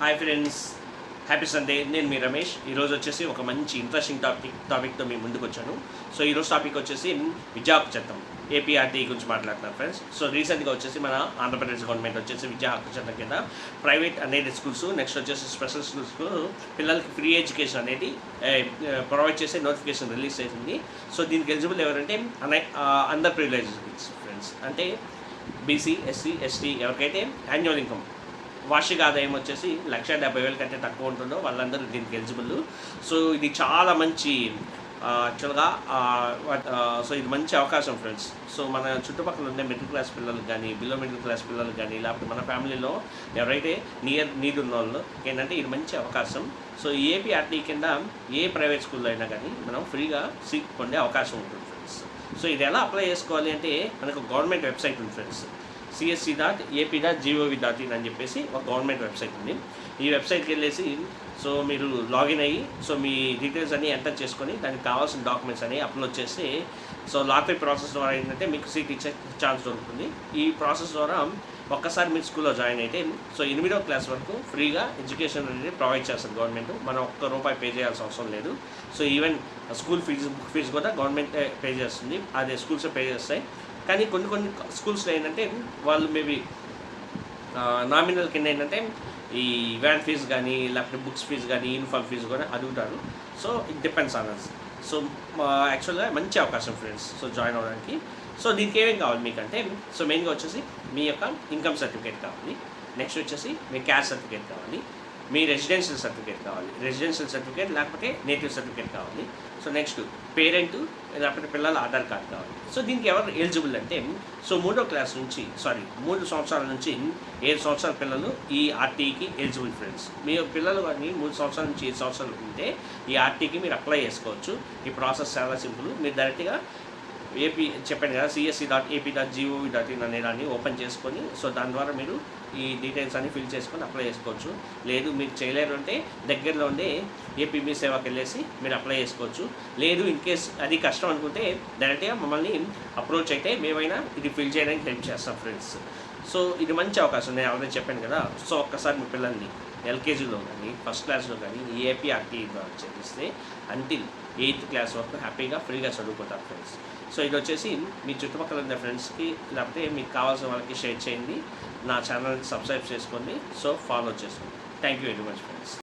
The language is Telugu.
Hi friends, happy Sunday. నేను మీ రమేష్. ఈరోజు వచ్చేసి ఒక మంచి ఇంట్రెస్టింగ్ టాపిక్తో మీ ముందుకు వచ్చాను. సో ఈరోజు టాపిక్ వచ్చేసి విద్యా హక్కు చట్టం, ఏపీఆర్టీ గురించి మాట్లాడుతున్నాను ఫ్రెండ్స్. సో రీసెంట్గా వచ్చేసి మన ఆంధ్రప్రదేశ్ గవర్నమెంట్ వచ్చేసి విద్యా హక్కు చట్టం కింద ప్రైవేట్ అనేది స్కూల్స్, నెక్స్ట్ వచ్చేసి స్పెషల్ స్కూల్స్కు పిల్లలకి ఫ్రీ ఎడ్యుకేషన్ అనేది ప్రొవైడ్ చేసే నోటిఫికేషన్ రిలీజ్ చేసింది. సో దీనికి ఎలిజిబుల్ ఎవరంటే అండర్ ప్రివిలేజ్డ్ ఫ్రెండ్స్, అంటే బీసీ, ఎస్సీ, ఎస్టీ ఎవరికైతే యాన్యువల్ ఇన్కమ్ వార్షిక ఆదాయం వచ్చేసి 1,70,000 కంటే తక్కువ ఉంటుందో వాళ్ళందరూ దీనికి ఎలిజిబుల్. సో ఇది చాలా మంచి యాక్చువల్గా సో ఇది మంచి అవకాశం ఫ్రెండ్స్. సో మన చుట్టుపక్కల ఉండే మిడిల్ క్లాస్ పిల్లలకు కానీ, బిలో మిడిల్ క్లాస్ పిల్లలకు కానీ, లేకపోతే మన ఫ్యామిలీలో ఎవరైతే నీడ్ ఉన్న వాళ్ళు ఏంటంటే ఇది మంచి అవకాశం. సో ఏపీఆర్టీ కింద ఏ ప్రైవేట్ స్కూల్లో అయినా కానీ మనం ఫ్రీగా సీట్ పొందే అవకాశం ఉంటుంది ఫ్రెండ్స్. సో ఇది ఎలా అప్లై చేసుకోవాలి అంటే మనకు గవర్నమెంట్ వెబ్సైట్ ఉంది ఫ్రెండ్స్, csc.ap.gov.in అని చెప్పేసి ఒక గవర్నమెంట్ వెబ్సైట్ ఉంది. ఈ వెబ్సైట్కి వెళ్ళేసి సో మీరు లాగిన్ అయ్యి సో మీ డీటెయిల్స్ అన్నీ ఎంటర్ చేసుకొని దానికి కావాల్సిన డాక్యుమెంట్స్ అన్నీ అప్లోడ్ చేస్తే సో లాటరీ ప్రాసెస్ ద్వారా ఏంటంటే మీకు సీట్ ఇచ్చే ఛాన్స్ దొరుకుతుంది. ఈ ప్రాసెస్ ద్వారా ఒక్కసారి మీరు స్కూల్లో జాయిన్ అయితే సో 8వ క్లాస్ వరకు ఫ్రీగా ఎడ్యుకేషన్ అనేది ప్రొవైడ్ చేస్తుంది గవర్నమెంట్. మనం ₹1 పే చేయాల్సిన అవసరం లేదు. సో ఈవెన్ స్కూల్ ఫీజు కూడా గవర్నమెంట్ పే చేస్తుంది, అదే స్కూల్స్ పే చేస్తాయి. కానీ కొన్ని స్కూల్స్లో ఏంటంటే వాళ్ళు మేబీ నామినల్ కింద ఏంటంటే ఈ వ్యాన్ ఫీజు కానీ, లేకపోతే బుక్స్ ఫీజు కానీ, యూనిఫామ్ ఫీజు కూడా అడుగుతారు. So it depends on us. So యాక్చువల్గా మంచి అవకాశం ఫ్రెండ్స్ సో జాయిన్ అవ్వడానికి. సో దీనికి ఏమేమి కావాలి మీకంటే సో మెయిన్గా వచ్చేసి మీ యొక్క ఇన్కమ్ సర్టిఫికేట్ కావాలి, నెక్స్ట్ వచ్చేసి మీ క్యాస్ట్ సర్టిఫికేట్ కావాలి, మీ రెసిడెన్షియల్ సర్టిఫికేట్ కావాలి, రెసిడెన్షియల్ సర్టిఫికేట్ లేకపోతే నేటివ్ సర్టిఫికేట్ కావాలి. సో నెక్స్ట్ పేరెంట్ లేకపోతే పిల్లల ఆధార్ కార్డ్ కావాలి. సో దీనికి ఎవరు ఎలిజిబుల్ అంటే సో 3వ క్లాస్ నుంచి 3 సంవత్సరాల నుంచి 7 సంవత్సరాల పిల్లలు ఈ ఆర్టీకి ఎలిజిబుల్ ఫ్రెండ్స్. మీ పిల్లలు కానీ 3 సంవత్సరాల నుంచి 7 సంవత్సరాలు ఉంటే ఈ ఆర్టీకి మీరు అప్లై చేసుకోవచ్చు. ఈ ప్రాసెస్ చాలా సింపుల్. మీరు డైరెక్ట్గా చెప్పాను కదా, csc.ap.gov.in అనే దాన్ని ఓపెన్ చేసుకొని సో దాని ద్వారా మీరు ఈ డీటెయిల్స్ అన్ని ఫిల్ చేసుకొని అప్లై చేసుకోవచ్చు. లేదు మీరు చేయలేరు అంటే దగ్గరలో ఉండే ఏపీ మీ సేవకి వెళ్ళేసి మీరు అప్లై చేసుకోవచ్చు. లేదు ఇన్ కేస్ అది కష్టం అనుకుంటే డైరెక్ట్గా మమ్మల్ని అప్రోచ్ అయితే మేమైనా ఇది ఫిల్ చేయడానికి హెల్ప్ చేస్తాం ఫ్రెండ్స్. సో ఇది మంచి అవకాశం, నేను ఆల్రెడీ చెప్పాను కదా. సో ఒక్కసారి మీ పిల్లల్ని ఎల్కేజీలో కానీ ఫస్ట్ క్లాస్లో కానీ ఈ ఏపీఆర్టీ చేపిస్తే అంటిల్ 8th క్లాస్ వరకు హ్యాపీగా ఫ్రీగా చదువుకుంటారు ఫ్రెండ్స్. సో ఇది వచ్చేసి మీ చుట్టుపక్కల ఉన్న ఫ్రెండ్స్కి లేకపోతే మీకు కావాల్సిన వాళ్ళకి షేర్ చేయండి. నా ఛానల్ని సబ్స్క్రైబ్ చేసుకోండి. సో ఫాలో చేసుకోండి. Thank you very much friends.